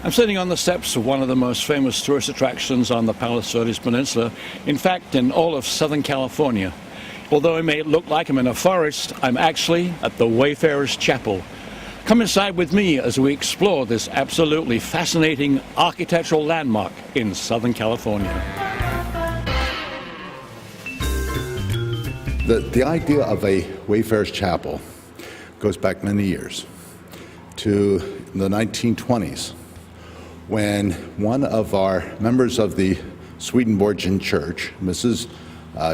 I'm sitting on the steps of one of the most famous tourist attractions on the Palos Verdes Peninsula, in fact, in all of Southern California. Although it may look like I'm in a forest, I'm actually at the Wayfarers Chapel. Come inside with me as we explore this absolutely fascinating architectural landmark in Southern California. The idea of a Wayfarers Chapel goes back many years to the 1920s, when one of our members of the Swedenborgian Church, Mrs.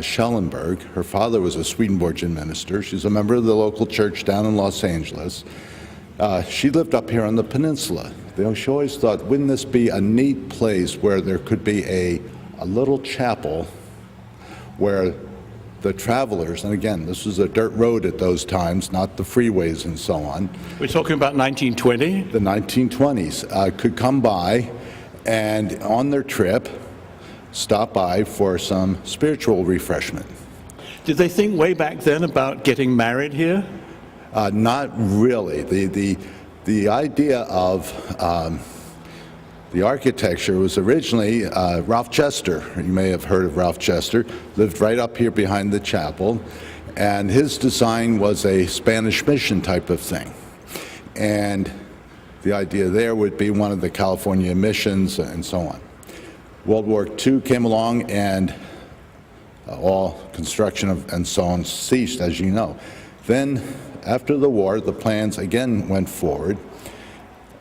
Schellenberg, her father was a Swedenborgian minister. She's a member of the local church down in Los Angeles. She lived up here on the peninsula. She always thought, wouldn't this be a neat place where there could be a little chapel where the travelers, and again, this was a dirt road at those times, not the freeways and so on. We're talking about 1920? The 1920s could come by and on their trip stop by for some spiritual refreshment. Did they think way back then about getting married here? Not really. The idea of the architecture was originally Ralph Chester. You may have heard of Ralph Chester. Lived right up here behind the chapel, and his design was a Spanish mission type of thing. And the idea there would be one of the California missions and so on. World War II came along, and all construction and so on ceased, as you know. Then, after the war, the plans again went forward.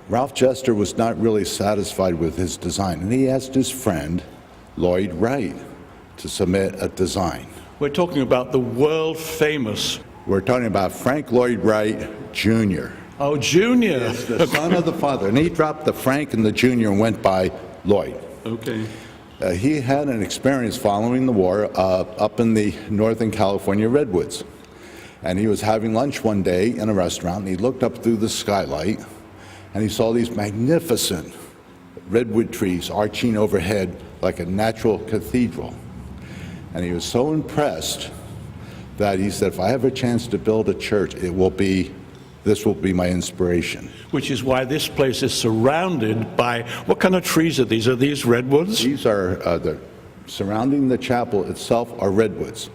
Ralph Chester was not really satisfied with his design, and he asked his friend, Lloyd Wright, to submit a design. We're talking about the world-famous... We're talking about Frank Lloyd Wright, Jr. Oh, Jr. Yes, the son of the father. And he dropped the Frank and the Jr. and went by Lloyd. Okay. He had an experience following the war up in the Northern California redwoods. And he was having lunch one day in a restaurant, and he looked up through the skylight, and he saw these magnificent redwood trees arching overhead like a natural cathedral. And he was so impressed that he said, if I have a chance to build a church, this will be my inspiration. Which is why this place is surrounded by, what kind of trees are these? Are these redwoods? These are, surrounding the chapel itself are redwoods.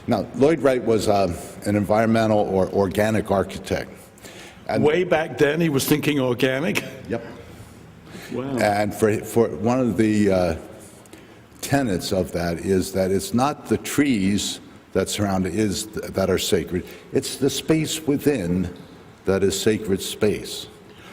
Now, Lloyd Wright was an environmental or organic architect. And way back then, he was thinking organic? Yep. Wow. And for one of the tenets of that is that it's not the trees that surround it that are sacred, it's the space within that is sacred space.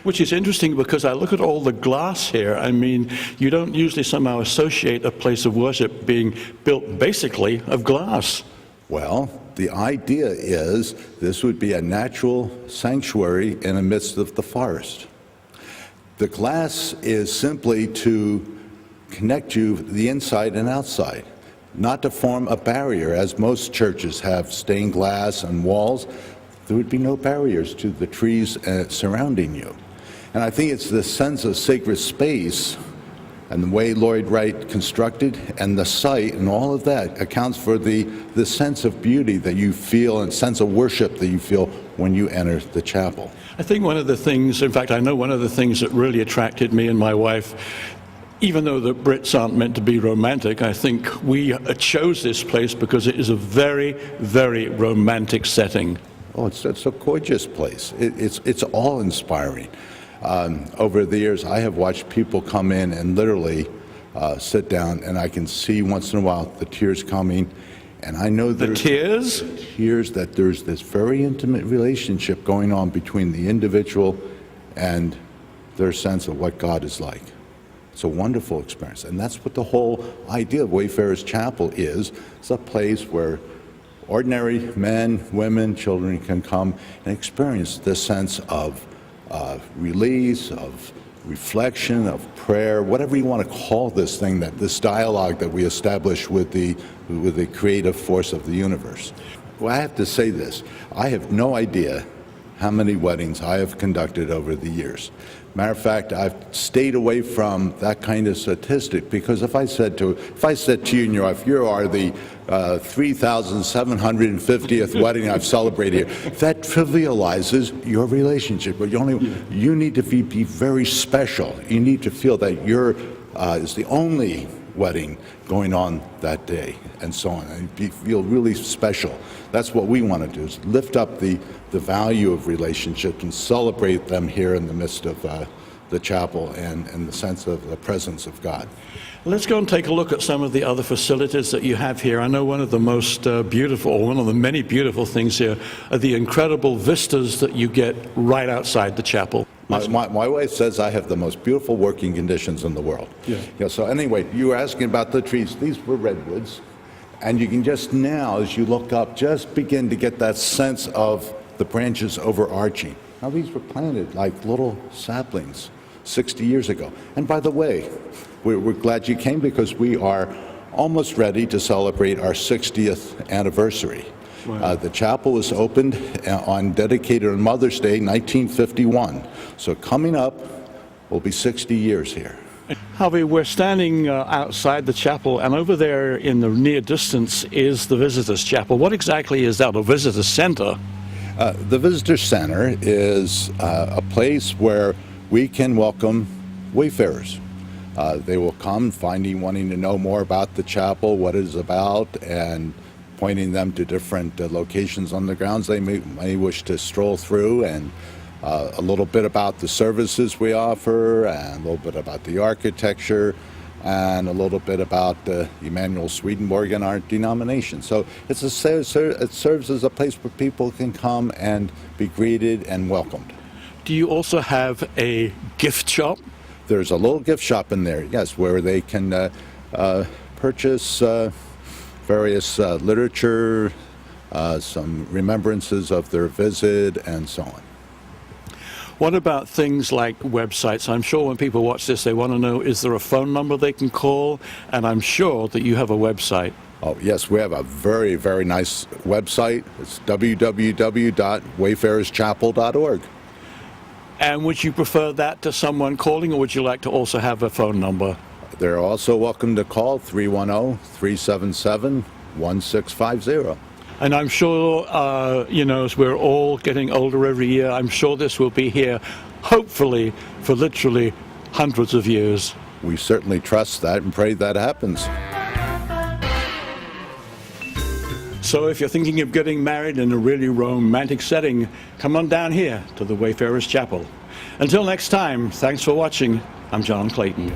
Which is interesting because I look at all the glass here. I mean, you don't usually somehow associate a place of worship being built basically of glass. Well, the idea is this would be a natural sanctuary in the midst of the forest. The glass is simply to connect you the inside and outside, not to form a barrier, as most churches have stained glass and walls. There would be no barriers to the trees surrounding you. And I think it's the sense of sacred space and the way Lloyd Wright constructed and the site and all of that accounts for the sense of beauty that you feel and sense of worship that you feel when you enter the chapel. I think one of the things, in fact, I know one of the things that really attracted me and my wife, even though the Brits aren't meant to be romantic, I think we chose this place because it is a very, very romantic setting. Oh, it's a gorgeous place. It's awe-inspiring. Over the years, I have watched people come in and literally sit down, and I can see once in a while the tears coming, and I know the tears? The tears, that there's this very intimate relationship going on between the individual and their sense of what God is like. It's a wonderful experience, and that's what the whole idea of Wayfarers Chapel is. It's a place where ordinary men, women, children can come and experience this sense of release, of reflection, of prayer, whatever you want to call this thing, this dialogue that we establish with the creative force of the universe. Well, I have to say this. I have no idea how many weddings I have conducted over the years. Matter of fact, I've stayed away from that kind of statistic because if I said to you and your wife, you are the 3,750th wedding I've celebrated here, that trivializes your relationship. But you need to be very special. You need to feel that is the only wedding going on that day, and so on. And you feel really special. That's what we want to do, is lift up the value of relationships and celebrate them here in the midst of the chapel and the sense of the presence of God. Let's go and take a look at some of the other facilities that you have here. I know one of the most beautiful, or one of the many beautiful things here, are the incredible vistas that you get right outside the chapel. My wife says I have the most beautiful working conditions in the world. Yeah. So anyway, you were asking about the trees. These were redwoods. And you can just now, as you look up, just begin to get that sense of the branches overarching. Now, these were planted like little saplings 60 years ago. And by the way, we're glad you came because we are almost ready to celebrate our 60th anniversary. Wow. The chapel was opened dedicated on Mother's Day, 1951. So coming up, will be 60 years here. Harvey, we're standing outside the chapel, and over there in the near distance is the Visitors Chapel. What exactly is that, a visitor center? The Visitor Center is a place where we can welcome wayfarers. They will come wanting to know more about the chapel, what it is about, and pointing them to different locations on the grounds they may wish to stroll through, and a little bit about the services we offer, and a little bit about the architecture, and a little bit about Emanuel Swedenborg and our denomination. So it serves as a place where people can come and be greeted and welcomed. Do you also have a gift shop? There's a little gift shop in there, yes, where they can purchase various literature, some remembrances of their visit, and so on. What about things like websites? I'm sure when people watch this, they want to know, is there a phone number they can call? And I'm sure that you have a website. Oh, yes, we have a very, very nice website. It's www.wayfarerschapel.org. And would you prefer that to someone calling, or would you like to also have a phone number? They're also welcome to call 310-377-1650. And I'm sure, as we're all getting older every year, I'm sure this will be here, hopefully, for literally hundreds of years. We certainly trust that and pray that happens. So if you're thinking of getting married in a really romantic setting, come on down here to the Wayfarers Chapel. Until next time, thanks for watching. I'm John Clayton.